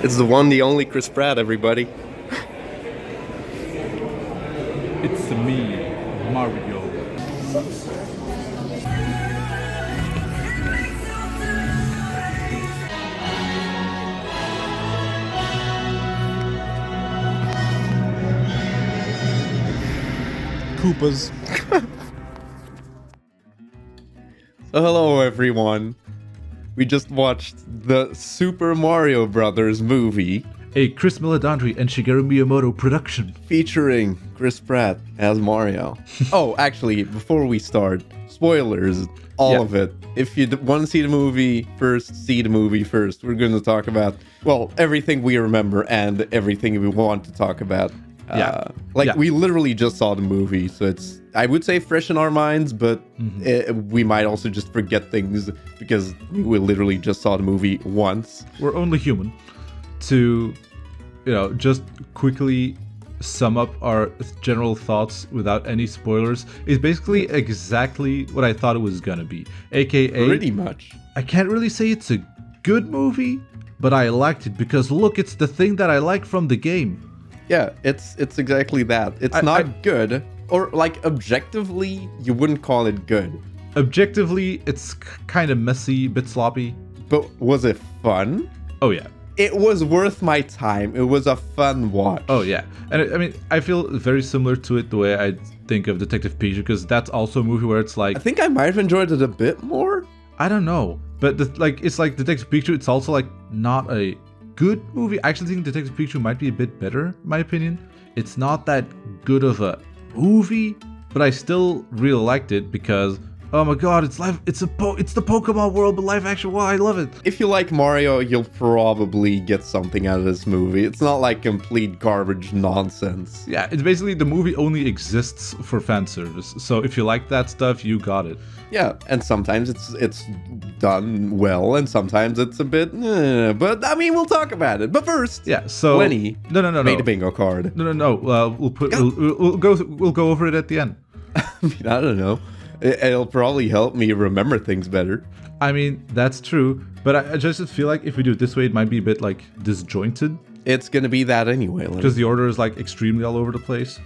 It's the one, the only Chris Pratt, everybody. It's me, Mario. Koopas. So hello, everyone. We just watched the Super Mario Brothers movie A Chris Meledandri and Shigeru Miyamoto production. featuring Chris Pratt as Mario. Oh, actually, before we start, spoilers, all of it. If you want to see the movie first, see the movie first. We're going to talk about, well, everything we remember and everything we want to talk about. We literally just saw the movie, so it's, I would say, fresh in our minds, but we might also just forget things because we literally just saw the movie once. We're only human. To, just quickly sum up our general thoughts without any spoilers is basically exactly what I thought it was gonna be. AKA, Pretty much. I can't really say it's a good movie, but I liked it because look, it's the thing that I like from the game. Yeah, it's exactly that. It's not good, or like objectively, you wouldn't call it good. Objectively, it's kind of messy, bit sloppy. But was it fun? Oh yeah. It was worth my time. It was a fun watch. Oh yeah. And I feel very similar to it the way I think of Detective Pikachu, because that's also a movie where it's like, I think I might have enjoyed it a bit more. I don't know, but it's like Detective Pikachu. It's also like not a good movie. I actually think Detective Pikachu might be a bit better, in my opinion. It's not that good of a movie, but I still really liked it because, oh my god, it's live. It's the Pokemon world, but live action. Wow, I love it. If you like Mario, you'll probably get something out of this movie. It's not like complete garbage nonsense. Yeah, it's basically the movie only exists for fan service. So if you like that stuff, you got it. Yeah, and sometimes it's done well, and sometimes it's a bit. But I mean, we'll talk about it. But first, yeah. So Lenny, no, made a bingo card. No. We'll go over it at the end. I mean, I don't know. It'll probably help me remember things better. I mean, that's true, but I just feel like if we do it this way, it might be a bit like disjointed. It's gonna be that anyway, because the order is like extremely all over the place.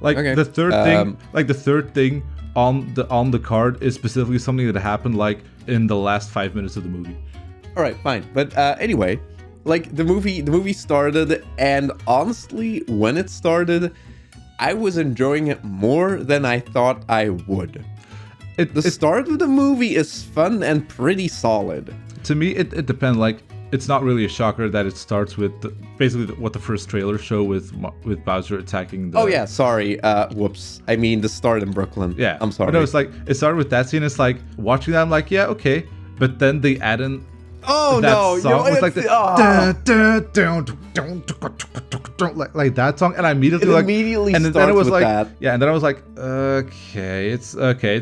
Like okay. the third thing on the card is specifically something that happened like in the last 5 minutes of the movie. All right, fine. But anyway, like the movie started, and honestly, when it started, I was enjoying it more than I thought I would. The start of the movie is fun and pretty solid. To me, it depends. Like, it's not really a shocker that it starts with basically what the first trailer show with Bowser attacking the... Oh yeah, sorry. Whoops. I mean the start in Brooklyn. Yeah. I'm sorry. No, it's like, it started with that scene. It's like, watching that, I'm like, yeah, okay. But then they add in that song. It's like like that song, and I immediately and then it was like that. Yeah, and then I was like, okay, it's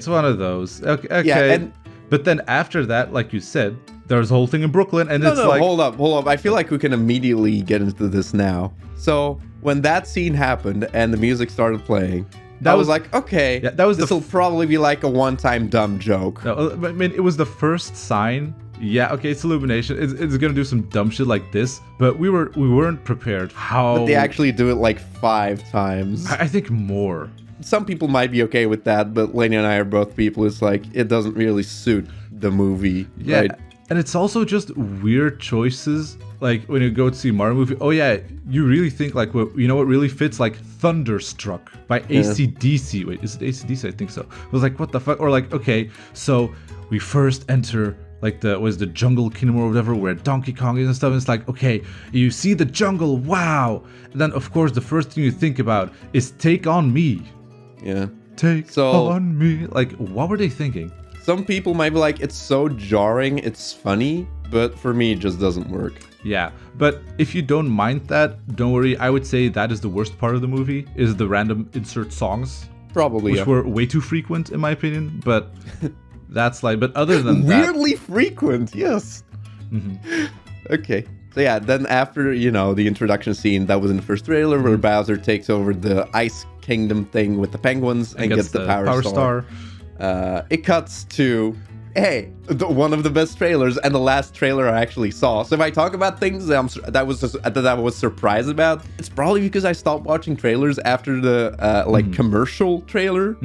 one of those. Okay. Yeah, but then after that, like you said, there's a whole thing in Brooklyn, and it's like, hold up. I feel like we can immediately get into this now. So when that scene happened and the music started playing, I was like, okay, yeah, this will probably be like a one-time dumb joke. No, I mean, it was the first sign. Yeah, okay, it's Illumination. It's gonna do some dumb shit like this, but we weren't prepared. But they actually do it like 5 times. I think more. Some people might be okay with that, but Lenny and I are both people. It's like it doesn't really suit the movie. Yeah, right? And it's also just weird choices. Like when you go to see a Mario movie, oh yeah, you really think like what really fits, like Thunderstruck by AC/DC. Wait, is it AC/DC? I think so. I was like, what the fuck? Or like, okay, so we first enter like the Jungle Kingdom or whatever, where Donkey Kong is and stuff. And it's like, okay, you see the jungle, wow. And then of course the first thing you think about is Take On Me. Yeah. Take on me. Like, what were they thinking? Some people might be like, it's so jarring, it's funny, but for me, it just doesn't work. Yeah, but if you don't mind that, don't worry. I would say that is the worst part of the movie, is the random insert songs. Probably, which were way too frequent, in my opinion, but that's like, but other than that... Weirdly frequent, yes. Mm-hmm. Okay. So yeah, then after, the introduction scene, that was in the first trailer, where Bowser takes over the Ice Kingdom thing with the penguins and gets the Power Star. It cuts to hey, one of the best trailers and the last trailer I actually saw. So if I talk about things that I was surprised about, it's probably because I stopped watching trailers after the commercial trailer.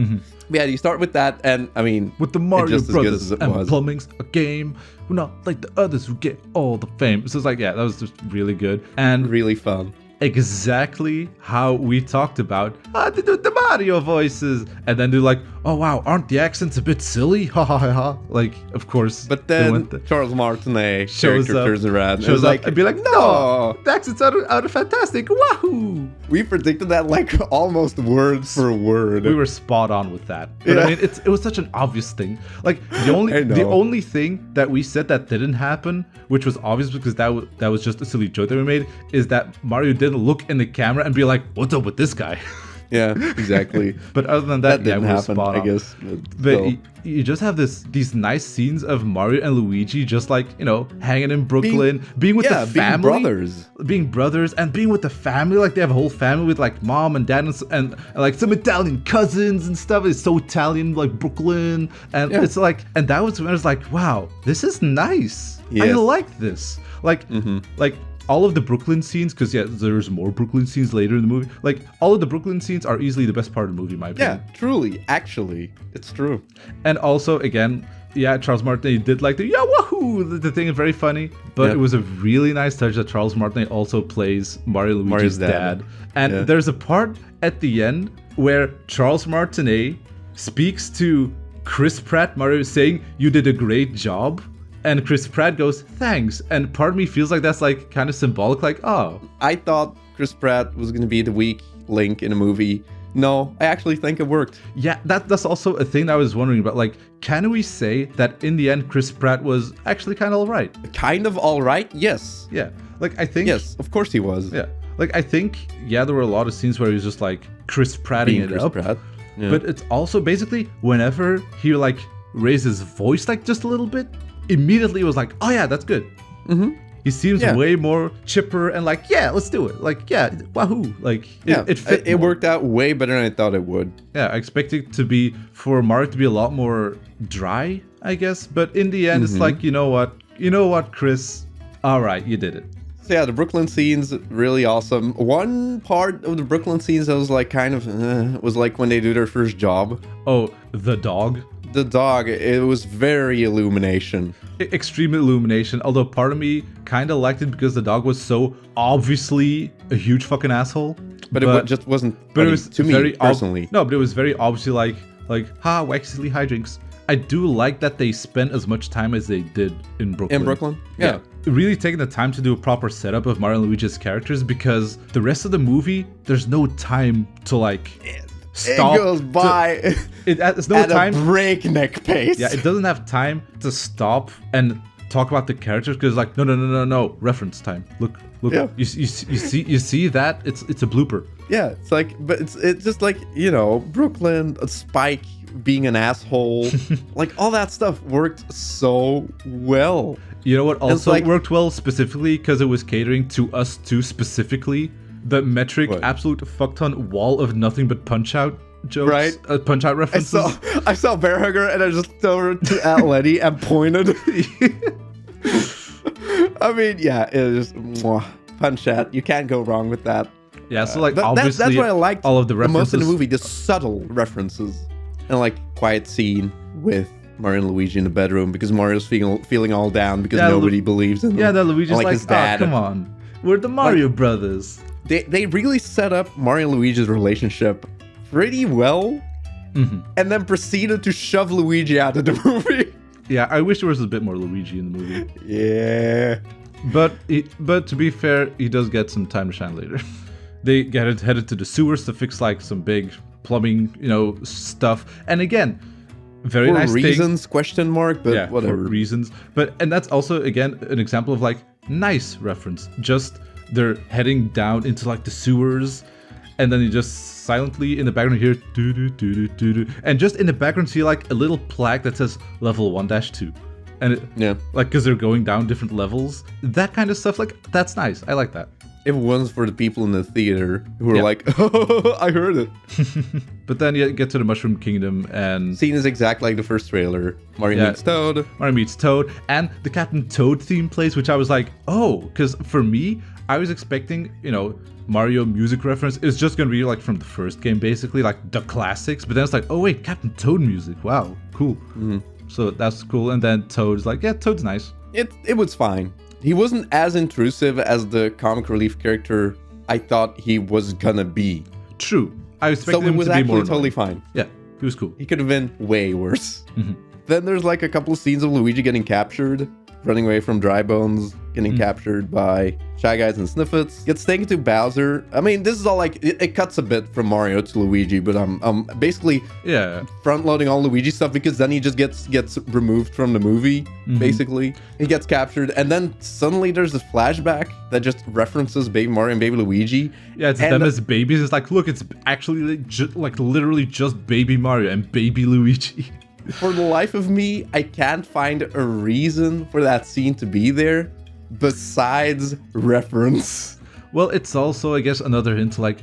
Yeah, you start with that, and I mean, with the Mario just as good Brothers as it and was. plumbing's a game. We're not like the others who get all the fame. So it's like, yeah, that was just really good and Really fun. exactly how we talked about they do the Mario voices, and then they're like, oh wow, aren't the accents a bit silly? Ha ha ha ha. Like, of course. But then Charles Martinet shows character up, turns around and shows is up like, and be like, no, the accents are fantastic. Wahoo! we predicted that like almost word for word. We were spot on with that. But Yeah. I mean, it was such an obvious thing. Like the only thing that we said that didn't happen, which was obvious because that was just a silly joke that we made, is that Mario didn't look in the camera and be like, "What's up with this guy?" Yeah, exactly. But other than that, didn't we were happen, spot on. I guess. But still. you just have these nice scenes of Mario and Luigi just like, hanging in Brooklyn, being with the family, being brothers, and being with the family. Like they have a whole family with like mom and dad and like some Italian cousins and stuff. It's so Italian, like Brooklyn, and it's like, and that was when I was like, wow, this is nice. I Yes. like this. Like all of the Brooklyn scenes, because there's more Brooklyn scenes later in the movie. Like all of the Brooklyn scenes are easily the best part of the movie, in my opinion. Yeah, truly, actually, it's true. And also, again, Charles Martinet did like the wahoo, the thing is very funny, but it was a really nice touch that Charles Martinet also plays Mario's Mario's dad. And there's a part at the end where Charles Martinet speaks to Chris Pratt, Mario, saying, "You did a great job." And Chris Pratt goes, "Thanks." And part of me feels like that's like kind of symbolic, like, oh. I thought Chris Pratt was going to be the weak link in a movie. No, I actually think it worked. Yeah, that's also a thing that I was wondering about. Like, can we say that in the end, Chris Pratt was actually kind of all right? Kind of all right, yes. Yeah, like I think. Yes, of course he was. Yeah, like I think. Yeah, there were a lot of scenes where he was just like Chris Pratting it Chris up. Pratt. Yeah. But it's also basically whenever he like raised his voice like just a little bit, immediately it was like, oh yeah, that's good. He seems way more chipper and like, yeah, let's do it. Like, yeah, wahoo. Like, it fit. It more. worked out way better than I thought it would. Yeah, I expect it to be for Mario to be a lot more dry, I guess. But in the end, it's like, you know what, Chris? All right, you did it. So yeah, the Brooklyn scenes really awesome. One part of the Brooklyn scenes that was like kind of was like when they do their first job. Oh, the dog. The dog, it was very Illumination. Extreme illumination, although part of me kind of liked it because the dog was so obviously a huge fucking asshole. But it just wasn't But funny it was to me personally. No, but it was very obviously like waxily hijinks. I do like that they spent as much time as they did in Brooklyn. In Brooklyn? Yeah. Really taking the time to do a proper setup of Mario and Luigi's characters, because the rest of the movie, there's no time to like stop. It goes by It's no at time. a breakneck pace. Yeah, it doesn't have time to stop and talk about the characters because like no reference time. Look. Yeah. You see that it's a blooper. Yeah, it's like, but it's just like, Brooklyn, Spike being an asshole, like all that stuff worked so well. You know what also like, worked well specifically because it was catering to us two specifically. The metric What? absolute fuckton wall of nothing but punch out jokes, Right. Punch out references. I saw Bear Hugger and I just turned to Lenny and pointed. I mean, yeah, it was just punch out. You can't go wrong with that. Yeah, so like That's obviously what I liked all of the the references most in the movie, the subtle references. And like quiet scene with Mario and Luigi in the bedroom because Mario's feeling all down because nobody believes in him. Yeah, that Luigi's And, like, his dad. come on, we're the Mario brothers. They really set up Mario and Luigi's relationship pretty well, and then proceeded to shove Luigi out of the movie. Yeah, I wish there was a bit more Luigi in the movie. Yeah. But to be fair, he does get some time to shine later. They get headed to the sewers to fix like some big plumbing, stuff. And again, very For nice reasons, question mark, but yeah, whatever. for reasons. And that's also again an example of like nice reference. Just they're heading down into like the sewers, and then you just silently in the background hear do do do do do do, and just in the background see like a little plaque that says level 1-2. And Yeah. like because they're going down different levels, that kind of stuff, like that's nice. I like that. If it wasn't for the people in the theater who were Yeah. like, oh, I heard it. But then you get to the Mushroom Kingdom and Scene is exactly like the first trailer. Mario Yeah. meets Toad. Mario meets Toad, and the Captain Toad theme plays, which I was like, oh, because for me, I was expecting, Mario music reference is just gonna be like from the first game, basically, like the classics. But then it's like, oh wait, Captain Toad music. Wow, cool. So that's cool. And then Toad's like, yeah, Toad's nice. It was fine. He wasn't as intrusive as the comic relief character I thought he was gonna be. True. I So expected it him was to be actually more totally annoying. fine. Yeah, he was cool. He could have been way worse. Then there's like a couple of scenes of Luigi getting captured, running away from Dry Bones, getting captured by Shy Guys and Sniffets, gets taken to Bowser. I mean, this is all like, it cuts a bit from Mario to Luigi, but I'm basically Yeah. front-loading all Luigi stuff because then he just gets removed from the movie, basically. He gets captured, and then suddenly there's this flashback that just references Baby Mario and Baby Luigi. Yeah, it's And them as babies. It's like, look, it's actually like literally just Baby Mario and Baby Luigi. For the life of me, I can't find a reason for that scene to be there besides reference. Well, it's also, I guess, another hint like,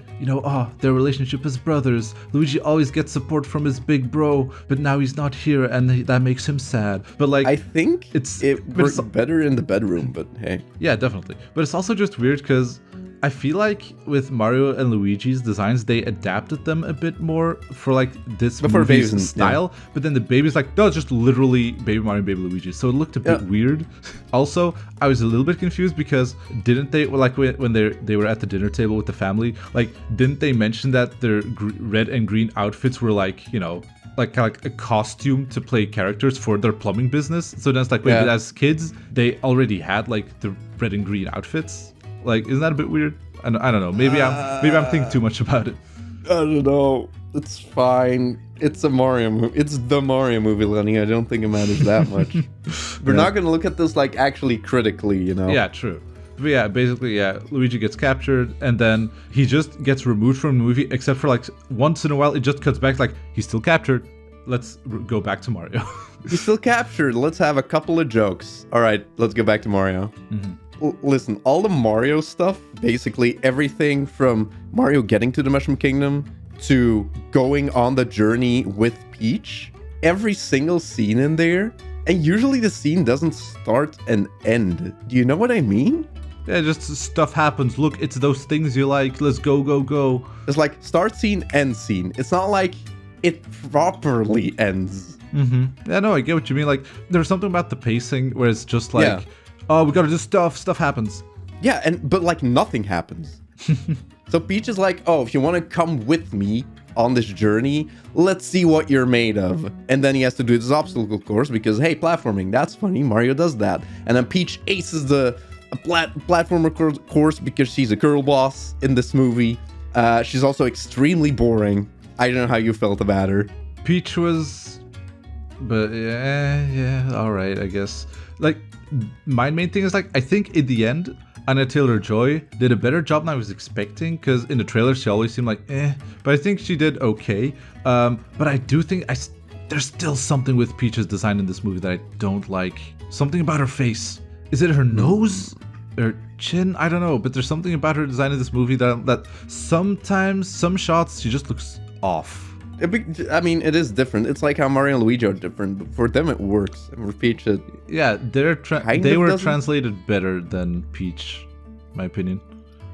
their relationship as brothers. Luigi always gets support from his big bro, but now he's not here and that makes him sad. But like, I think it but it's- worked better in the bedroom, but hey. yeah, definitely. But it's also just weird because I feel like with Mario and Luigi's designs, they adapted them a bit more for like this But for movie's babies, style. But then the baby's like, no, it's just literally Baby Mario and Baby Luigi. So it looked a bit weird. Also, I was a little bit confused because didn't they, like when they were at the dinner table with the family, like didn't they mention that their red and green outfits were like, like a costume to play characters for their plumbing business? So then it's like, wait, Yeah. but as kids, they already had like the red and green outfits. Like, isn't that a bit weird? I don't know. Maybe I'm thinking too much about it. I don't know. It's fine. It's a Mario movie. It's the Mario movie, Lenny. I don't think it matters that much. We're not going to look at this like actually critically, Yeah, true. But yeah, basically, yeah, Luigi gets captured and then he just gets removed from the movie, except for like once in a while it just cuts back like he's still captured. Let's go back to Mario. He's still captured. Let's have a couple of jokes. All right, let's go back to Mario. Listen, all the Mario stuff, basically everything from Mario getting to the Mushroom Kingdom to going on the journey with Peach, every single scene in there, and usually the scene doesn't start and end. Do you know what I mean? Yeah, just stuff happens. Look, it's those things you like. Let's go, go, go. It's like start scene, end scene. It's not like it properly ends. Yeah, no, I get what you mean. Like, there's something about the pacing where it's just like, oh, we gotta do stuff happens. Yeah, but like nothing happens. So Peach is like, oh, if you want to come with me on this journey, let's see what you're made of. And then he has to do this obstacle course because, hey, platforming, that's funny. Mario does that. And then Peach aces the platformer course because she's a girl boss in this movie. She's also extremely boring. I don't know how you felt about her. Peach was, but yeah, all right, I guess. Like, my main thing is like, I think in the end, Anya Taylor-Joy did a better job than I was expecting, because in the trailer she always seemed like but I think she did okay. But I do think there's still something with Peach's design in this movie that I don't like. Something about her face. Is it her nose? Her chin? I don't know, but there's something about her design in this movie that sometimes, some shots, she just looks off. I mean, it is different. It's like how Mario and Luigi are different, but for them it works. And for Peach, it Yeah, they were doesn't. translated better than Peach, in my opinion.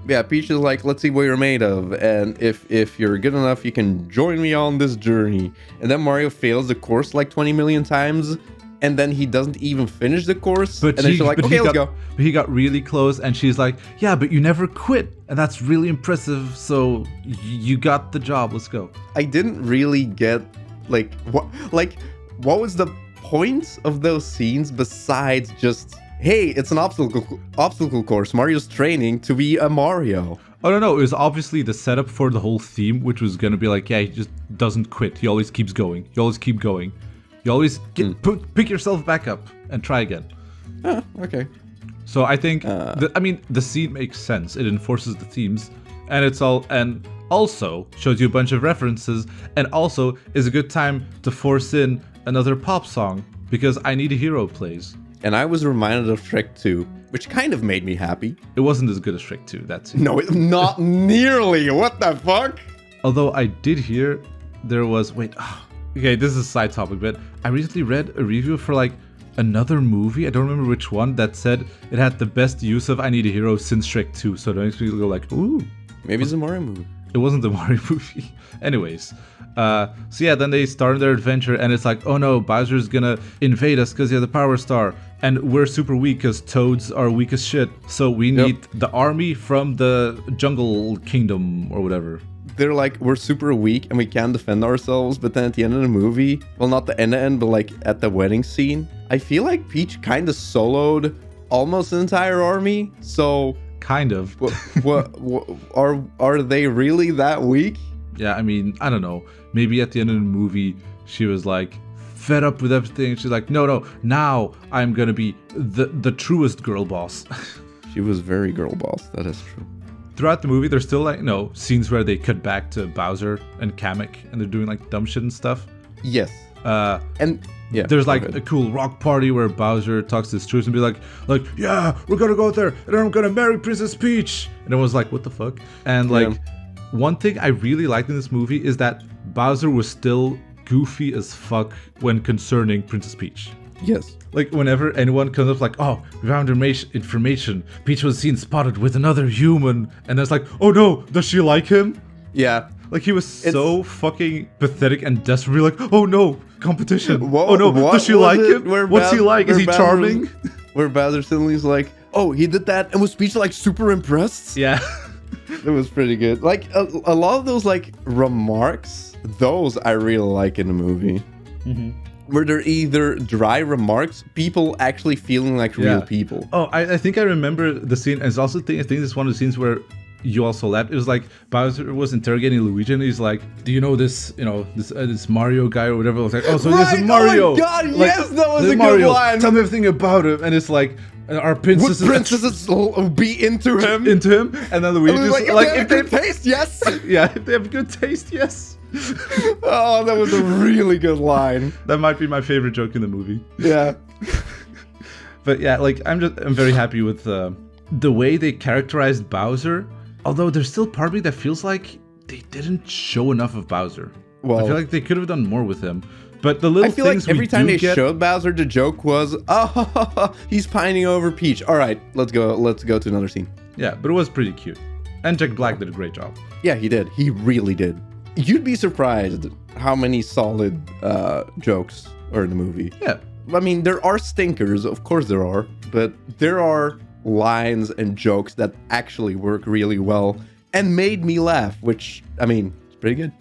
Yeah, Peach is like, let's see what you're made of, and if you're good enough, you can join me on this journey. And then Mario fails the course like 20 million times, and then he doesn't even finish the course. And then she's like, okay, let's go. But he got really close, and she's like, yeah, but you never quit, and that's really impressive, so you got the job, let's go. I didn't really get, what was the point of those scenes besides just, hey, it's an obstacle course. Mario's training to be a Mario. Oh, no, it was obviously the setup for the whole theme, which was going to be like, yeah, he just doesn't quit. He always keeps going. You always keep going. You always pick yourself back up and try again. Oh, okay. So I think, the scene makes sense. It enforces the themes, and also shows you a bunch of references, and also is a good time to force in another pop song, because I Need a Hero plays. and I was reminded of Shrek 2, which kind of made me happy. It wasn't as good as Shrek 2, that's it. No, not nearly. What the fuck? Although I did hear there was... okay, this is a side topic, but I recently read a review for like another movie, I don't remember which one, that said it had the best use of I Need a Hero since Shrek 2. So it makes me go like, ooh. Maybe it's a Mario movie. It wasn't the Mario movie. Anyways, so yeah, then they start their adventure and it's like, oh no, Bowser's gonna invade us because he has the Power Star. And we're super weak because Toads are weak as shit. So we need the army from the Jungle Kingdom or whatever. They're like, we're super weak and we can't defend ourselves. But then at the end of the movie, well, not the end, but like at the wedding scene, I feel like Peach kind of soloed almost an entire army. So... Kind of. what are they really that weak? Yeah, I mean, I don't know. Maybe at the end of the movie, she was like fed up with everything. She's like, no, now I'm gonna be the truest girl boss. She was very girl boss. That is true. Throughout the movie, there's still like scenes where they cut back to Bowser and Kamek, and they're doing like dumb shit and stuff. Yes. And yeah, there's like a cool rock party where Bowser talks to his troops and be like, yeah, we're gonna go there and I'm gonna marry Princess Peach. And it was like, what the fuck? And like, one thing I really liked in this movie is that Bowser was still goofy as fuck when concerning Princess Peach. Yes. Like, whenever anyone comes up like, oh, we found information. Peach was seen spotted with another human. And it's like, oh no, does she like him? Yeah. Like, he was so fucking pathetic and desperate. Like, oh no, competition. What, oh no, does she like him? What's he like? Is he charming? Where Bowser suddenly's like, oh, he did that, and was Peach like super impressed? Yeah. It was pretty good. Like, a lot of those like remarks, those I really like in the movie. Mm-hmm. Where they're either dry remarks, people actually feeling like real people. Oh, I think I remember the scene. And it's also, I think this is one of the scenes where you also laughed. It was like Bowser was interrogating Luigi, and he's like, "Do you know this? This Mario guy or whatever?" I was like, "Oh, so this is Mario." Oh my god! Like, yes, that was a Mario, good line. Tell me everything about him. And it's like, our princesses. Would princesses be into him? Into him, and then Luigi's like, if they have good taste, yes. Yeah, if they have good taste, yes. Oh, that was a really good line. That might be my favorite joke in the movie. Yeah. But yeah, like I'm very happy with the way they characterized Bowser. Although there's still part of me that feels like they didn't show enough of Bowser. Well, I feel like they could have done more with him. But the little things like every time they showed Bowser, the joke was, oh, he's pining over Peach. All right, let's go to another scene. Yeah, but it was pretty cute. And Jack Black did a great job. Yeah, he did. He really did. You'd be surprised how many solid jokes are in the movie. Yeah. I mean, there are stinkers, of course there are, but there are lines and jokes that actually work really well and made me laugh, which, I mean, it's pretty good.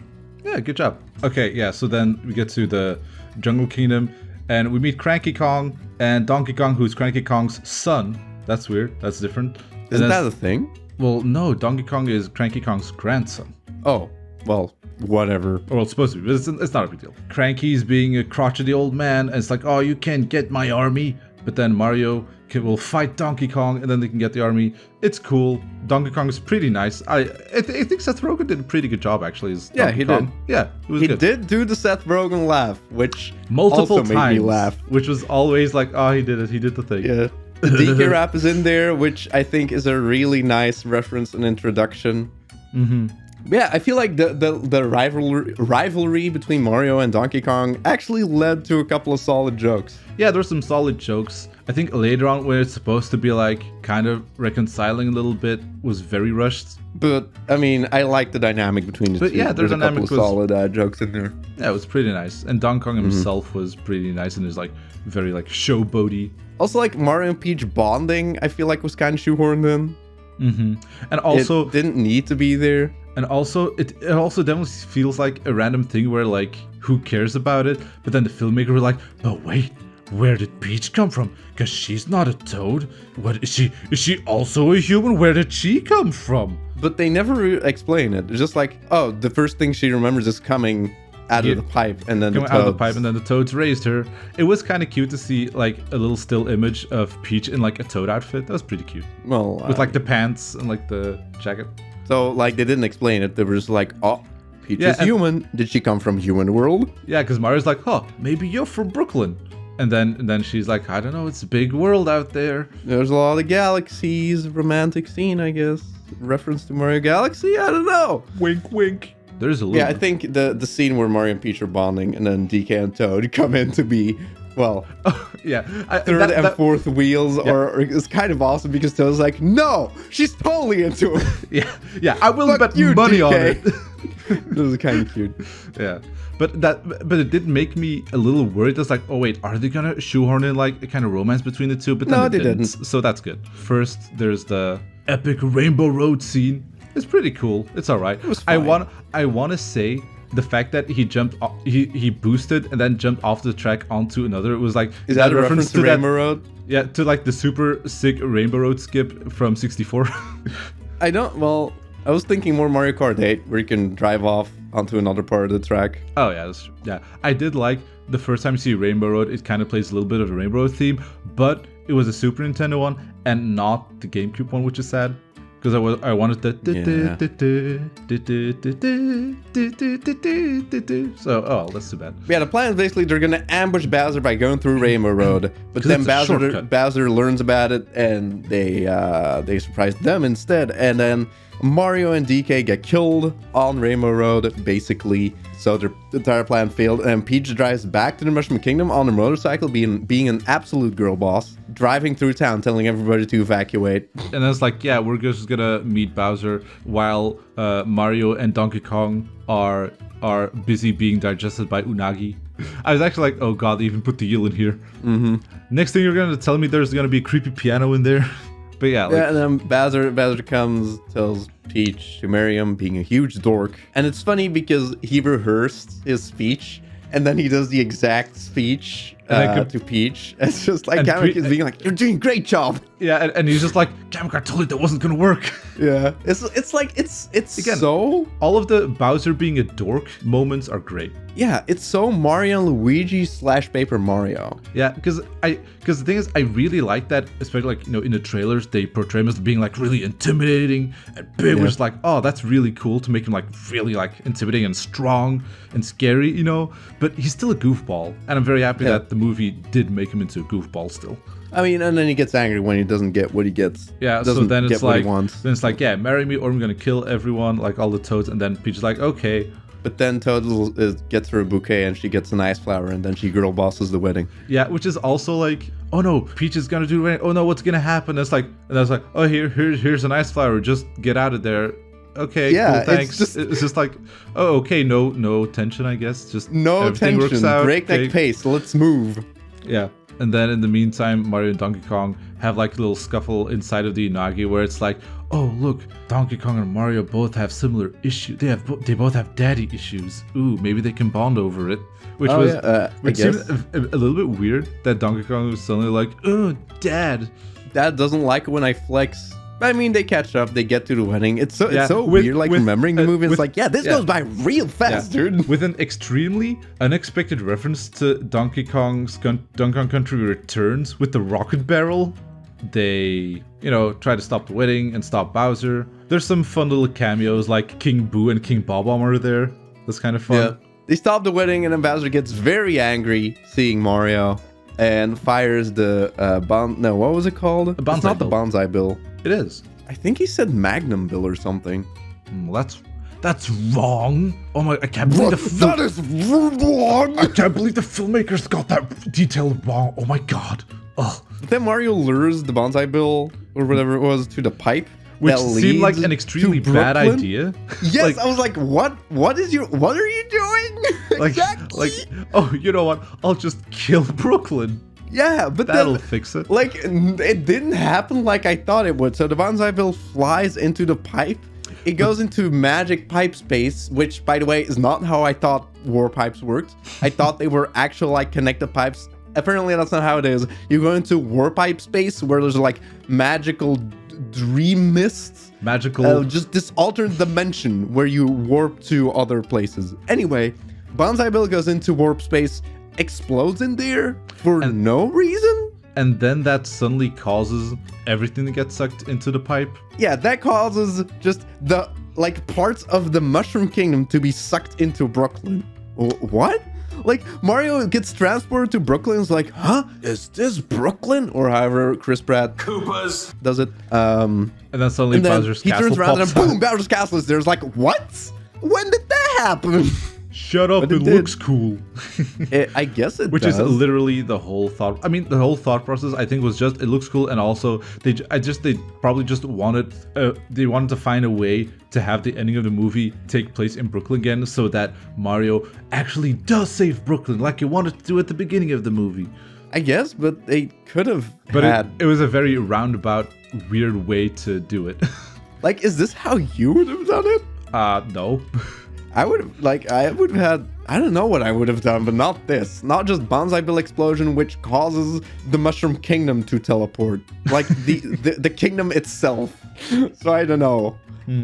Yeah, good job. Okay, yeah, so then we get to the Jungle Kingdom, and we meet Cranky Kong and Donkey Kong, who's Cranky Kong's son. That's weird. That's different. Isn't that a thing? Well, no, Donkey Kong is Cranky Kong's grandson. Oh, well, whatever. Well, it's supposed to be, but it's not a big deal. Cranky's being a crotchety old man, and it's like, oh, you can't get my army. But then Mario will fight Donkey Kong, and then they can get the army. It's cool. Donkey Kong is pretty nice. I think Seth Rogen did a pretty good job, actually. As Donkey Kong. Did. Yeah, it was good. He did do the Seth Rogen laugh, which multiple also times, made me laugh. Which was always like, oh, he did it. He did the thing. Yeah. The DK rap is in there, which I think is a really nice reference and introduction. Mm-hmm. Yeah, I feel like the rivalry between Mario and Donkey Kong actually led to a couple of solid jokes. Yeah, there's some solid jokes. I think later on, when it's supposed to be like kind of reconciling a little bit, was very rushed. But I mean, I like the dynamic between the two. Yeah, there's a couple of solid jokes in there. Yeah, it was pretty nice. And Donkey Kong himself was pretty nice, and is like very like showboaty. Also, like Mario and Peach bonding, I feel like was kind of shoehorned in. Mm-hmm. And also, it didn't need to be there. And also, it also definitely feels like a random thing where like, who cares about it? But then the filmmaker was like, but wait, where did Peach come from? Because she's not a toad. What is she? Is she also a human? Where did she come from? But they never explain it. It's just like, oh, the first thing she remembers is coming out of the pipe, and then out of the pipe, and then the toads raised her. It was kind of cute to see like a little still image of Peach in like a toad outfit. That was pretty cute. Well, with like the pants and like the jacket. So like they didn't explain it. They were just like, oh, Peach is human. Did she come from human world? Yeah, because Mario's like, huh, maybe you're from Brooklyn. And then she's like, I don't know, it's a big world out there. There's a lot of galaxies, romantic scene, I guess. Reference to Mario Galaxy? I don't know. Wink, wink. There's a little. Yeah, I think the scene where Mario and Peach are bonding and then DK and Toad come in to be, well, yeah, third and fourth wheels are is kind of awesome because Toad's like, no, she's totally into it. yeah, I will bet you, money DK. on it. This is kind of cute. Yeah. But it did make me a little worried. It's like, oh wait, are they gonna shoehorn in like a kind of romance between the two? But then No, they didn't. So that's good. First, there's the epic Rainbow Road scene. It's pretty cool. It's all right. It was fine. I want to say the fact that he jumped, he boosted and then jumped off the track onto another. It was like, is that a reference to Rainbow Road? Yeah, to like the super sick Rainbow Road skip from 64. I was thinking more Mario Kart 8, where you can drive off onto another part of the track. Oh yeah, that's true. Yeah, I did like the first time you see Rainbow Road. It kind of plays a little bit of a Rainbow Road theme, but it was a Super Nintendo one and not the GameCube one, which is sad because I wanted the. So that's too bad. Yeah, the plan is basically they're gonna ambush Bowser by going through Rainbow Road, but then Bowser learns about it and they surprise them instead, and then Mario and DK get killed on Rainbow Road, basically. So their entire plan failed, and Peach drives back to the Mushroom Kingdom on a motorcycle, being an absolute girl boss, driving through town, telling everybody to evacuate. And then it's like, yeah, we're just gonna meet Bowser while Mario and Donkey Kong are busy being digested by Unagi. I was actually like, oh god, they even put the eel in here. Mm-hmm. Next thing you're gonna tell me there's gonna be a creepy piano in there. But yeah, and then Bowser comes, tells Peach to marry him, being a huge dork. And it's funny because he rehearsed his speech, and then he does the exact speech to Peach. It's just like Kamek is being like, "You're doing a great job." Yeah, and he's just like, Kamek, I told you that wasn't gonna work. Yeah, it's like it's again, so all of the Bowser being a dork moments are great. Yeah, it's so Mario and Luigi / Paper Mario. Yeah, because the thing is, I really like that, especially like, in the trailers, they portray him as being like really intimidating and big, which is like, oh, that's really cool to make him like really like intimidating and strong and scary, but he's still a goofball. And I'm very happy that the movie did make him into a goofball still. I mean, and then he gets angry when he doesn't get what he gets. Yeah, so then it's like, yeah, marry me or I'm gonna kill everyone, like all the Toads, and then Peach is like, okay. But then Toad gets her a bouquet and she gets an ice flower, and then she girl bosses the wedding. Yeah, which is also like, oh no, Peach is gonna do the wedding. Oh no, what's gonna happen? And I was like, oh here's an ice flower. Just get out of there. Okay, yeah, cool, thanks. It's just like, oh okay, no tension, I guess. Just no tension. Works out. Breakneck pace. Let's move. Yeah. And then in the meantime, Mario and Donkey Kong have like a little scuffle inside of the Unagi where it's like, oh look, Donkey Kong and Mario both have similar issues. They both have daddy issues. Ooh, maybe they can bond over it. Which seemed a little bit weird that Donkey Kong was suddenly like, oh, Dad. Dad doesn't like it when I flex. I mean, they catch up, they get to the wedding. It's so weird, like remembering the movie. It's like, this goes by real fast, dude. With an extremely unexpected reference to Donkey Kong Country Returns with the rocket barrel. They, try to stop the wedding and stop Bowser. There's some fun little cameos like King Boo and King Bob-omb are there. That's kind of fun. Yeah. They stop the wedding and then Bowser gets very angry seeing Mario and fires the what was it called? It's not the Bonsai Bill. It is. I think he said Magnum Bill or something. That's wrong. Oh my! I can't believe that is wrong. I can't believe the filmmakers got that detail wrong. Oh my god. Ugh. But then Mario lures the Bonsai Bill or whatever it was to the pipe, which seemed like an extremely bad idea. Yes, I was like, what are you doing? Exactly. Oh, you know what? I'll just kill Brooklyn. Yeah, but that'll fix it. Like, it didn't happen like I thought it would. So the Bonsai Bill flies into the pipe. It goes into magic pipe space, which, by the way, is not how I thought war pipes worked. I thought they were actual, like, connected pipes. Apparently, that's not how it is. You go into war pipe space where there's, like, magical dream mists. Just this alternate dimension where you warp to other places. Anyway, Bonsai Bill goes into warp space, explodes in there for no reason. And then that suddenly causes everything to get sucked into the pipe. Yeah, that causes just the, like, parts of the Mushroom Kingdom to be sucked into Brooklyn. What? Like, Mario gets transported to Brooklyn. It's like, huh? Is this Brooklyn? Or however Chris Pratt Koopas does it. And then suddenly Bowser's he castle turns around and pops boom, Bowser's castle is there. It's like, what? When did that happen? Shut up, But it it did. looks cool. I guess it Which does. is literally the whole thought. I mean, the whole thought process, I think, was just it looks cool, and also they probably just wanted to find a way to have the ending of the movie take place in Brooklyn again, so that Mario actually does save Brooklyn, like you wanted to do at the beginning of the movie. I guess, but they could have But had... it was a very roundabout, weird way to do it. Like, is this how you would have done it? No. I would have had, I don't know what I would have done, but not this. Not just Bonsai Bill explosion, which causes the Mushroom Kingdom to teleport. Like, the kingdom itself. So I don't know.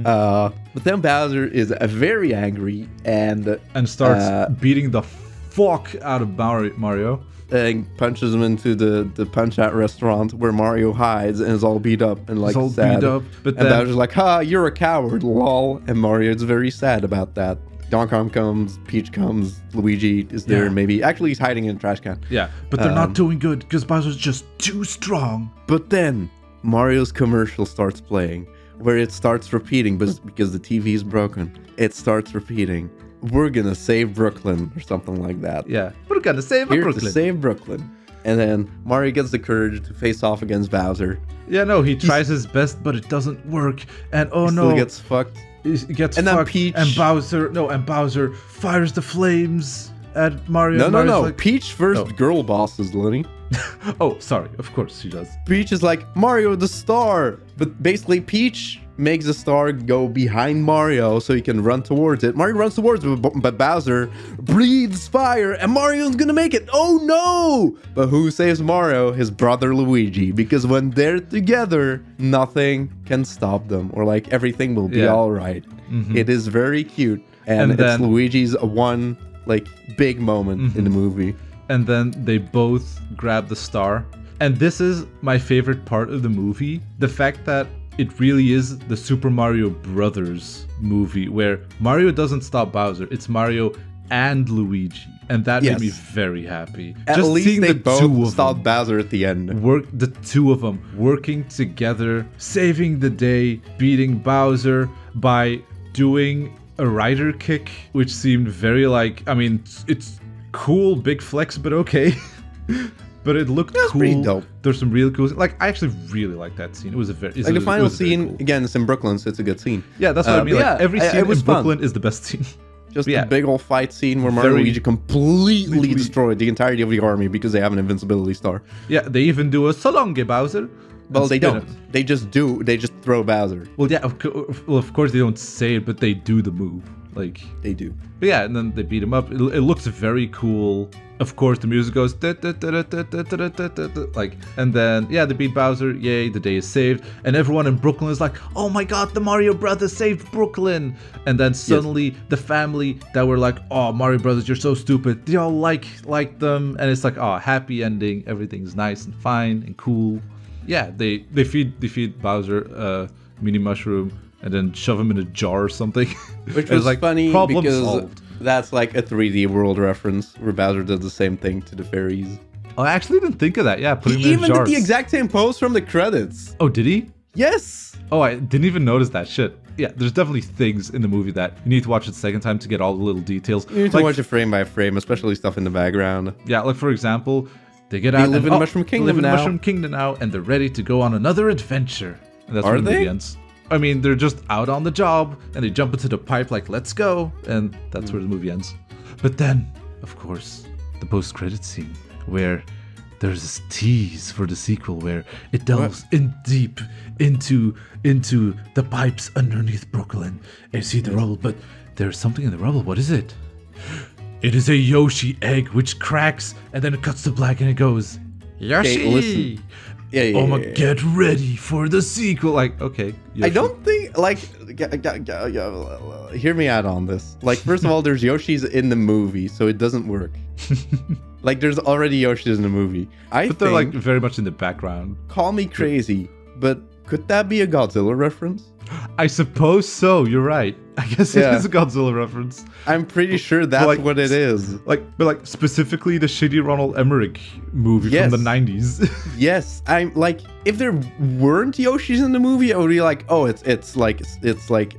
But then Bowser is very angry and starts beating the fuck out of Mario. And punches him into the punch-out restaurant where Mario hides and is all beat up and like all sad. beat up, but and then Bowser's like, "Ha, you're a coward, lol." And Mario's very sad about that. Donkey Kong comes, Peach comes, Luigi is there, Yeah. maybe. Actually, he's hiding in a trash can. Yeah, but they're not doing good because Bowser's just too strong. But then Mario's commercial starts playing, where it starts repeating, but because the TV is broken, it starts repeating. We're gonna save Brooklyn or something like that. Yeah, we're gonna save Here Brooklyn. to save Brooklyn. And then Mario gets the courage to face off against Bowser. Yeah, no, he tries his best, but it doesn't work. And oh He no, still gets fucked. he gets And then fucked. Peach- And Bowser fires the flames at Mario. No, and no, Mario's no. like- Peach first Oh. girl bosses, Lenny. Oh, sorry. Of course she does. Peach is like, Mario the star. But basically, Peach makes the star go behind Mario so he can run towards it. Mario runs towards it, but Bowser breathes fire and Mario's gonna make it. Oh no! But who saves Mario? His brother Luigi. Because when they're together, nothing can stop them. Or like, everything will be Yeah. all right. It is very cute. And it's then- Luigi's one, like, big moment in the movie. And then they both grab the star. And this is my favorite part of the movie. The fact that it really is the Super Mario Brothers movie where Mario doesn't stop Bowser. It's Mario and Luigi. And that Yes. made me very happy. At Just least seeing they the two both of stopped them Bowser at the end. the two of them working together, saving the day, beating Bowser by doing a rider kick, which seemed very like, I mean, it's cool, big flex, but okay. But it looked That's cool. pretty dope. There's some really cool, like I actually really like that scene. It was a very Like the final very scene, cool. again, it's in Brooklyn, so it's a good scene. Yeah, that's what I mean. but Like yeah, every it scene was in fun. Brooklyn is the best scene. Just Yeah. a big old fight scene where Mario and Very- Luigi completely destroyed the entirety of the army because they have an invincibility star. Yeah, they even do a Salonge Bowser. Well, and they spin don't. it. They just do. They just throw Bowser. Well, yeah, of course they don't say it, but they do the move. Like, They do. but yeah, and then they beat him up. It looks very cool. Of course, the music goes like, and then yeah, they beat Bowser. Yay, the day is saved, and everyone in Brooklyn is like, "Oh my God, the Mario Brothers saved Brooklyn!" And then suddenly the family that were like, "Oh, Mario Brothers, you're so stupid," they all like them, and it's like, "Oh, happy ending. Everything's nice and fine and cool." Yeah, they feed Bowser mini mushroom and then shove him in a jar or something. Which It's was like, funny problem because solved. that's like a 3D world reference where Bowser does the same thing to the fairies. Oh, I actually didn't think of that. Yeah, putting He him in even did jars. the exact same pose from the credits. Oh, did he? Yes. Oh, I didn't even notice that shit. Yeah, there's definitely things in the movie that you need to watch it the second time to get all the little details. You need to Like, watch it frame by frame, especially stuff in the background. yeah, like for example, they get out live and, in Mushroom they Kingdom live in now. Mushroom Kingdom now, and they're ready to go on another adventure. And that's Are where the movie they? ends. I mean, they're just out on the job, and they jump into the pipe like, "Let's go," and that's where the movie ends. But then, of course, the post-credit scene where there's this tease for the sequel where it delves in deep into the pipes underneath Brooklyn. And you see the rubble, but there's something in the rubble. What is it? It is a Yoshi egg which cracks, and then it cuts to black, and it goes, "Yoshi." Okay, listen. Yeah. Oh my! Get ready for the sequel. Like, okay. I Yoshi. don't think, like, hear me out on this. Like, first of all, there's Yoshis in the movie, so it doesn't work. Like, there's already Yoshis in the movie. But they're like very much in the background. call me crazy, but could that be a Godzilla reference? I suppose so. You're right. I guess it is a Godzilla reference. I'm pretty sure that's what it is. But specifically the shitty Ronald Emmerich movie from the 90s. Yes, I'm like, if there weren't Yoshis in the movie, I would be like, oh, it's like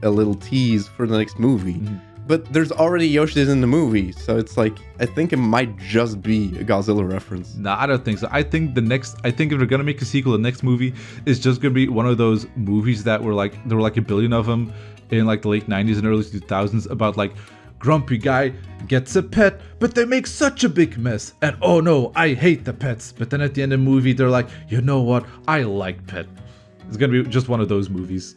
a little tease for the next movie. Mm-hmm. But there's already Yoshis in the movie, so it's like, I think it might just be a Godzilla reference. Nah, I don't think so. I think if they're gonna make a sequel, the next movie is just gonna be one of those movies that were like, there were like a billion of them in like the late 90s and early 2000s about like, grumpy guy gets a pet, but they make such a big mess. And oh no, I hate the pets. But then at the end of the movie, they're like, you know what? I like pet. It's gonna be just one of those movies.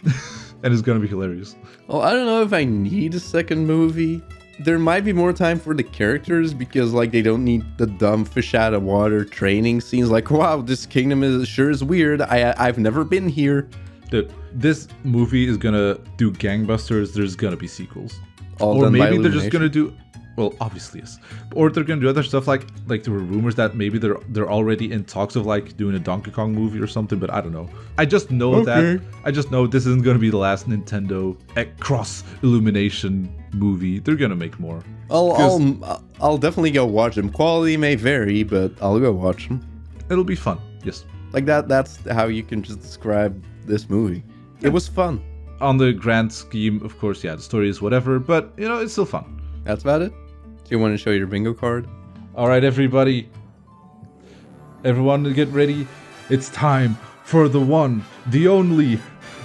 And it's gonna be hilarious. Well, I don't know if I need a second movie. There might be more time for the characters because like they don't need the dumb fish out of water training scenes. Like, wow, this kingdom is weird. I've never been here. Dude, this movie is gonna do gangbusters. There's gonna be sequels. Or maybe they're just gonna do, well, obviously yes, or they're gonna do other stuff like there were rumors that maybe they're already in talks of like doing a Donkey Kong movie or something, but I don't know. I just know this isn't gonna be the last Nintendo cross Illumination movie. They're gonna make more. I'll definitely go watch them. Quality may vary, but I'll go watch them. It'll be fun. Yes. Like that's how you can just describe this movie. Yeah. It was fun. On the grand scheme, of course, yeah, the story is whatever, but, you know, it's still fun. That's about it. Do you want to show your bingo card? All right, everybody. Everyone get ready. It's time for the one, the only,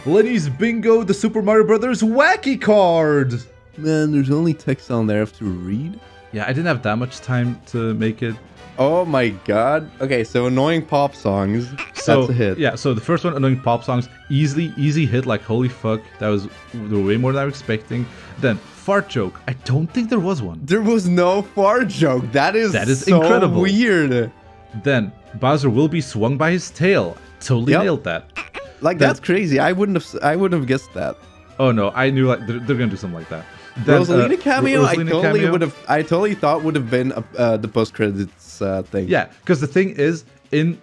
Lenny's Bingo, the Super Mario Brothers Wacky Card. Man, there's only text on there I have to read. Yeah, I didn't have that much time to make it. Oh my god. Okay, so annoying pop songs. That's a hit. Yeah, so the first one, annoying pop songs, easy hit, like holy fuck. There were way more than I was expecting. Then fart joke. I don't think there was one. There was no fart joke. That is so incredible. Weird. Then Bowser will be swung by his tail. Totally nailed that. Like that's crazy. I wouldn't have guessed that. Oh no, I knew like they're gonna do something like that. Then, Rosalina cameo, I totally thought would have been the post credits thing. Yeah, because the thing is,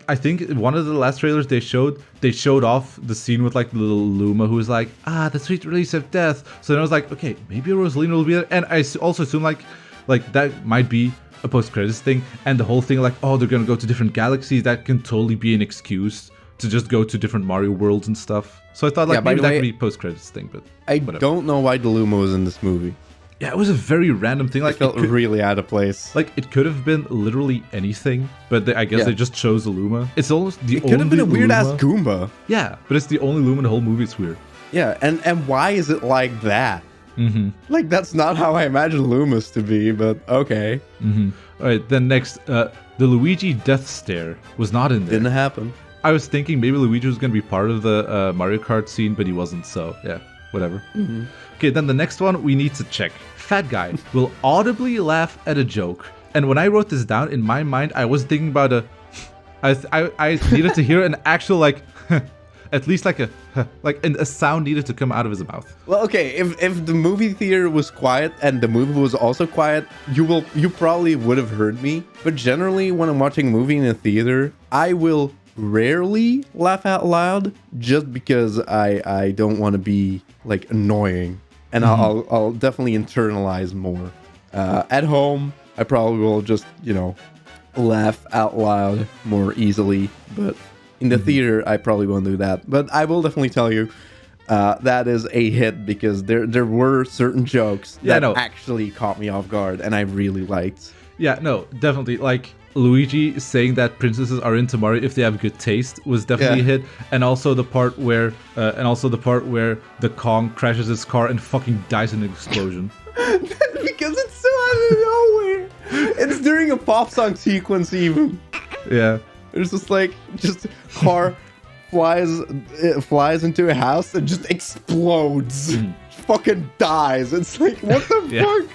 I think one of the last trailers they showed off the scene with like the little Luma who was like, the sweet release of death. So then I was like, okay, maybe Rosalina will be there, and I also assume like that might be a post credits thing, and the whole thing like, oh, they're gonna go to different galaxies. That can totally be an excuse to just go to different Mario worlds and stuff. So I thought like maybe that could be post-credits thing, but I don't know why the Luma was in this movie. Yeah, it was a very random thing. Like it felt really out of place. Like it could have been literally anything, but I guess they just chose the Luma. It's almost the only. It could have been a weird ass Goomba. Yeah, but it's the only Luma in the whole movie. It's weird. Yeah, and why is it like that? Mm-hmm. Like that's not how I imagine Lumas to be, but okay. Mm-hmm. All right, then next, the Luigi death stare was not in there. Didn't happen. I was thinking maybe Luigi was going to be part of the Mario Kart scene, but he wasn't, so yeah, whatever. Mm-hmm. Okay, then the next one we need to check. Fat guy will audibly laugh at a joke. And when I wrote this down, in my mind, I was thinking about I needed to hear an actual, like, at least like a sound needed to come out of his mouth. Well, okay, if the movie theater was quiet and the movie was also quiet, you probably would have heard me. But generally, when I'm watching a movie in a theater, I will rarely laugh out loud just because I don't want to be like annoying, and I'll definitely internalize more. At home I probably will just laugh out loud more easily, but in the theater I probably won't do that. But I will definitely tell you that is a hit because there were certain jokes that actually caught me off guard and I really liked. Yeah, no, definitely. Like Luigi saying that princesses are into Mario if they have good taste was definitely a hit, and also the part where the Kong crashes his car and fucking dies in an explosion. Because it's so out of nowhere. It's during a pop song sequence even. Yeah. There's just car flies into a house and just explodes. Fucking dies. It's like, what the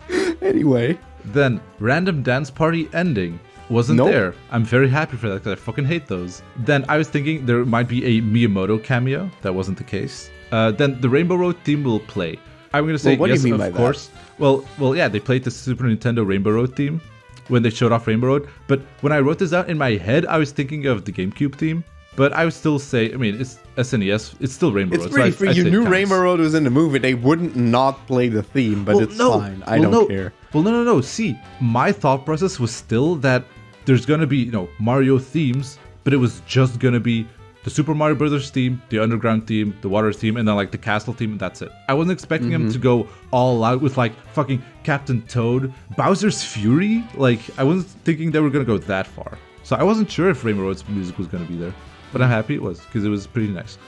fuck? Anyway. Then, random dance party ending wasn't there. I'm very happy for that because I fucking hate those. Then I was thinking there might be a Miyamoto cameo. That wasn't the case. Then the Rainbow Road theme will play. I'm going to say yes, of course. Well, yeah, they played the Super Nintendo Rainbow Road theme when they showed off Rainbow Road. But when I wrote this out in my head, I was thinking of the GameCube theme. But I would still say, I mean, it's SNES. It's still Rainbow Road. It's pretty free. You knew Rainbow Road was in the movie. They wouldn't not play the theme, but it's fine. I don't care. Well, no. See, my thought process was still that there's going to be, Mario themes, but it was just going to be the Super Mario Brothers theme, the Underground theme, the Water theme, and then like the Castle theme, and that's it. I wasn't expecting him to go all out with like fucking Captain Toad, Bowser's Fury. Like, I wasn't thinking they were going to go that far. So I wasn't sure if Rainbow Road's music was going to be there. But I'm happy it was, because it was pretty nice.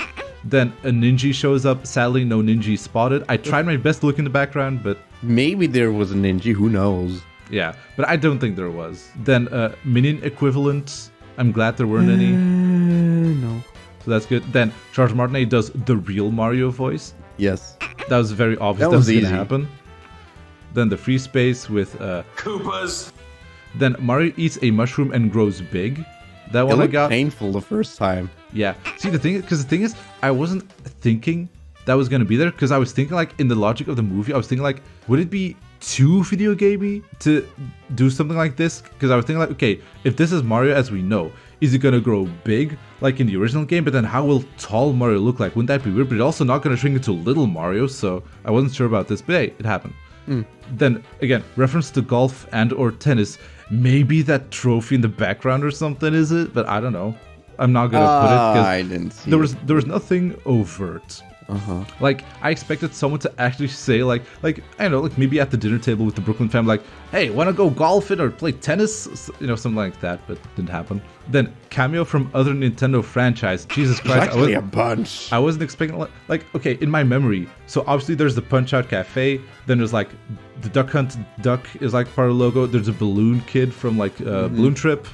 Then a Ninja shows up. Sadly, no Ninja spotted. I tried my best to look in the background, but... Maybe there was a Ninja, who knows? Yeah, but I don't think there was. Then Minion equivalent. I'm glad there weren't any. No. So that's good. Then Charles Martinet does the real Mario voice. Yes. That was very obvious that was going to happen. Then the free space with... Koopas. Then Mario eats a mushroom and grows big. That one I got painful the first time. Yeah. See, the thing is, I wasn't thinking that was gonna be there because I was thinking like in the logic of the movie, I was thinking like, would it be too video gamey to do something like this? Because I was thinking like, okay, if this is Mario as we know, is it gonna grow big like in the original game? But then how will tall Mario look like? Wouldn't that be weird? But it's also not gonna shrink into little Mario, so I wasn't sure about this. But hey, it happened. Then again, reference to golf and or tennis. Maybe that trophy in the background or something, is it? But I don't know. I'm not gonna put it because I didn't see there was nothing overt. Like I expected someone to actually say like I don't know, like maybe at the dinner table with the Brooklyn family, like, hey, wanna go golfing or play tennis? Something like that, but didn't happen. Then cameo from other Nintendo franchise. Jesus Christ, actually a bunch. I wasn't expecting like okay, in my memory. So obviously there's the Punch Out Cafe. Then there's like the Duck Hunt Duck is like part of the logo. There's a Balloon Kid from like Balloon Trip.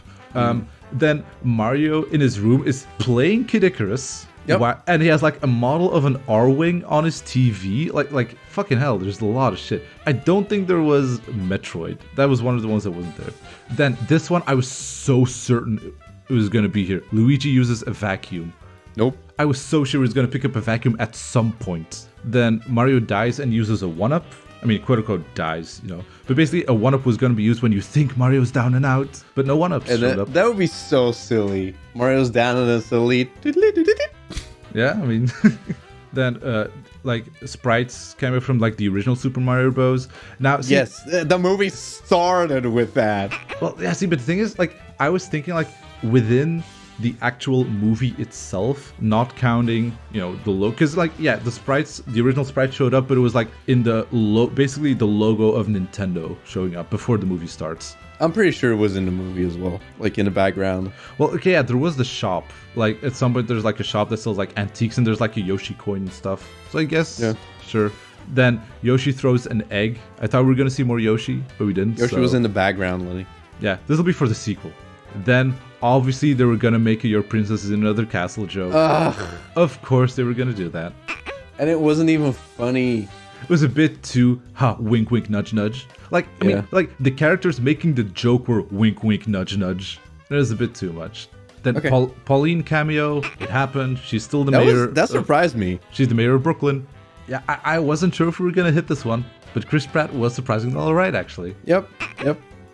Then Mario in his room is playing Kid Icarus. Yep. And he has like a model of an R-Wing on his TV. Like fucking hell, there's a lot of shit. I don't think there was Metroid. That was one of the ones that wasn't there. Then this one, I was so certain it was going to be here. Luigi uses a vacuum. Nope. I was so sure he was going to pick up a vacuum at some point. Then Mario dies and uses a 1-up. I mean, quote unquote dies, But basically, a 1-up was going to be used when you think Mario's down and out. But no 1-ups showed up. That would be so silly. Mario's down and it's elite. Yeah, I mean... Then, like, sprites cameo from, like, the original Super Mario Bros. Now, see, yes, the movie started with that. Well, yeah, see, but the thing is, like, I was thinking, like, within the actual movie itself, not counting, the logo. Because, like, yeah, the original sprites showed up, but it was, like, in the basically the logo of Nintendo showing up before the movie starts. I'm pretty sure it was in the movie as well, like in the background. Well, okay, yeah, there was the shop. Like, at some point, there's, like, a shop that sells, like, antiques, and there's, like, a Yoshi coin and stuff. So I guess, yeah, sure. Then Yoshi throws an egg. I thought we were going to see more Yoshi, but we didn't. Yoshi was in the background, Lenny. Yeah, this will be for the sequel. Then, obviously, they were going to make a Your Princess is in Another Castle joke. Of course, they were going to do that. And it wasn't even funny. It was a bit too, wink, wink, nudge, nudge. Like, I mean, like, the characters making the joke were wink, wink, nudge, nudge. It was a bit too much. Then Pauline cameo, it happened. She's still the mayor. That surprised me. She's the mayor of Brooklyn. Yeah, I wasn't sure if we were going to hit this one, but Chris Pratt was surprisingly all right, actually. Yep.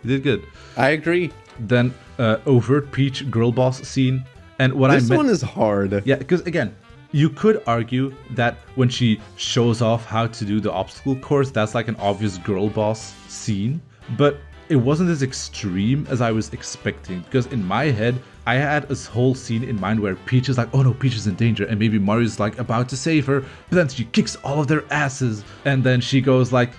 He did good. I agree. Then overt Peach girl boss scene. And what this one is hard. Yeah, because again, you could argue that when she shows off how to do the obstacle course, that's like an obvious girl boss scene. But it wasn't as extreme as I was expecting. Because in my head, I had this whole scene in mind where Peach is like, oh no, Peach is in danger. And maybe Mario's like about to save her. But then she kicks all of their asses. And then she goes like,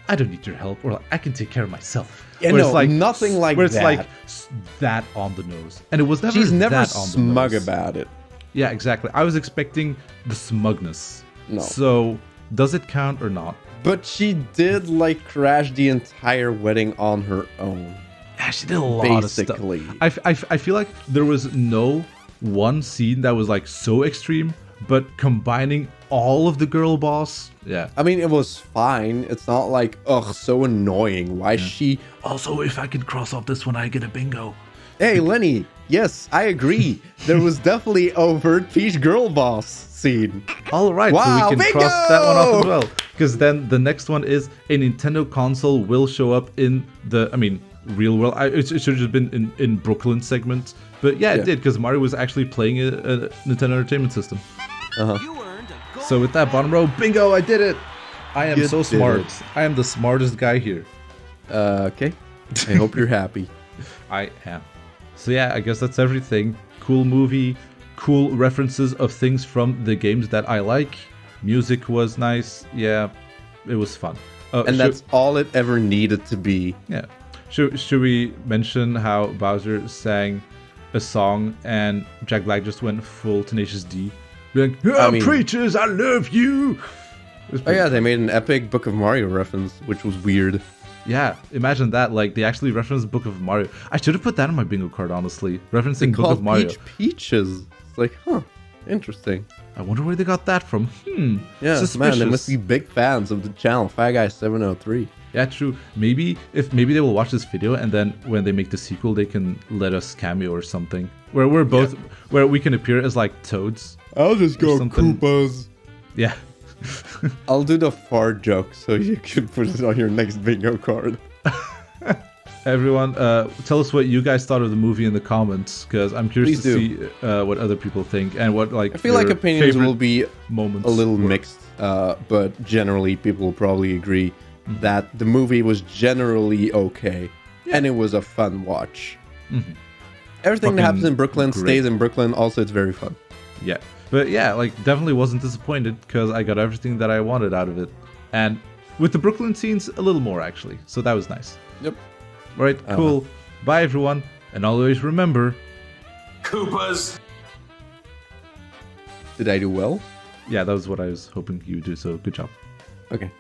I don't need your help. Or like, I can take care of myself. Yeah, no, it's like, nothing like where that. Where it's like that on the nose. And it was never She's never that on the nose. smug about it. Yeah, exactly. I was expecting the smugness. No. So, does it count or not? But she did, like, crash the entire wedding on her own. Yeah, she did a lot of stuff. I feel like there was no one scene that was, like, so extreme, but combining all of the girl boss, yeah. I mean, it was fine. It's not like, ugh, so annoying. Why she... Also, if I can cross off this one, I get a bingo. Hey, Lenny, yes, I agree. There was definitely overt Peach girl boss scene. All right, wow, so we can bingo! cross that one off as well. Because then the next one is a Nintendo console will show up in the, real world. It should have been in Brooklyn segment, but yeah, it did because Mario was actually playing a Nintendo Entertainment System. So with that bottom row, bingo! I did it. I am so smart. I am the smartest guy here. Okay. I hope you're happy. I am. So yeah, I guess that's everything. Cool movie, cool references of things from the games that I like. Music was nice. Yeah, it was fun. And that's all it ever needed to be. Yeah. Should we mention how Bowser sang a song and Jack Black just went full Tenacious D? Be like, preachers, I love you! Oh yeah, they made an epic Book of Mario reference, which was weird. Yeah, imagine that. Like, they actually referenced Book of Mario. I should have put that on my bingo card, honestly. Referencing Book of Mario. Peaches. It's like, interesting. I wonder where they got that from. Yeah, suspicious. Man, they must be big fans of the channel, Fat Guy 703. Yeah, true. Maybe they will watch this video and then when they make the sequel, they can let us cameo or something. Where we're both, where we can appear as like Toads. I'll just go Koopas. Yeah. I'll do the fart joke so you can put it on your next bingo card. Everyone, tell us what you guys thought of the movie in the comments, because I'm curious to see what other people think and what like. I feel like opinions will be moments a little mixed, but generally people will probably agree that the movie was generally okay, and it was a fun watch. Everything that happens in Brooklyn stays in Brooklyn. Also, it's very fun. Yeah, but yeah, like definitely wasn't disappointed because I got everything that I wanted out of it, and with the Brooklyn scenes a little more actually, so that was nice. Yep. All right, cool. Bye everyone, and always remember, Koopas. Did I do well? Yeah, that was what I was hoping you would do. So good job. Okay.